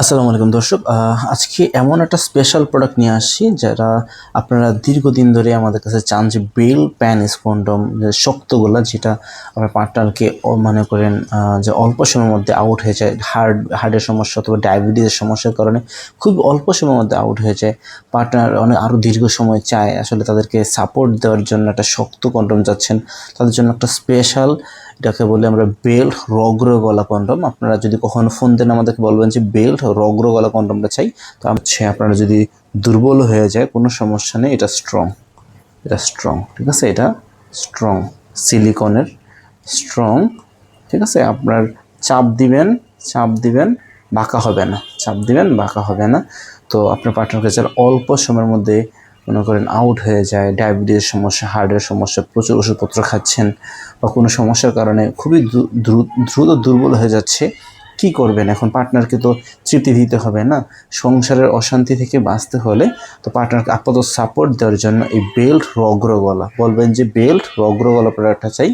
আসসালামু আলাইকুম দর্শক, আজকে এমন একটা স্পেশাল প্রোডাক্ট নিয়ে আসছি যারা আপনারা দীর্ঘদিন ধরে আমাদের কাছে চান যে বেল প্যানিস কন্ডম যে শক্তগুলা, যেটা আপনার পার্টনারকে মনে করেন যে অল্প সময়ের মধ্যে আউট হয়ে যায়, হার্টের সমস্যা অথবা ডায়াবেটিসের সমস্যার কারণে খুব অল্প সময়ের মধ্যে আউট হয়ে যায়। পার্টনার অনেক আরও দীর্ঘ সময় চায়, আসলে তাদেরকে সাপোর্ট দেওয়ার জন্য একটা শক্ত কন্ডম চাচ্ছেন, তাদের জন্য একটা স্পেশাল, এটাকে বলি আমরা বেল্ট রগ্র গলা কন্ডম। আপনারা যদি কখনো ফোন দেন আমাদেরকে বলবেন যে বেল্ট রগ্র গলা কন্ডমটা চাই, তো হচ্ছে আপনারা যদি দুর্বল হয়ে যায় কোনো সমস্যা নেই, এটা স্ট্রং, এটা স্ট্রং, ঠিক আছে, এটা স্ট্রং, সিলিকনের স্ট্রং, ঠিক আছে। আপনার চাপ দিবেন, চাপ দিবেন, বাঁকা হবে না, চাপ দিবেন, বাঁকা হবে না। তো আপনার পার্টনারকে যারা অল্প সময়ের মধ্যে মনে করেন আউট হয়ে যায়, ডায়াবেটিসের সমস্যা, হার্টের সমস্যা, প্রচুর ওষুধপত্র খাচ্ছেন বা কোনো সমস্যার কারণে খুবই দ্রুত দুর্বল হয়ে যাচ্ছে, কি করবেন এখন? পার্টনারকে তো তৃপ্তি দিতে হবে না, সংসারের অশান্তি থেকে বাঁচতে হলে তো পার্টনারকে আপাতত সাপোর্ট দেওয়ার জন্য এই বেল্ট রগ্র গলা, বলবেন যে বেল্ট রগ্র গলা প্রোডাক্টটা চাই,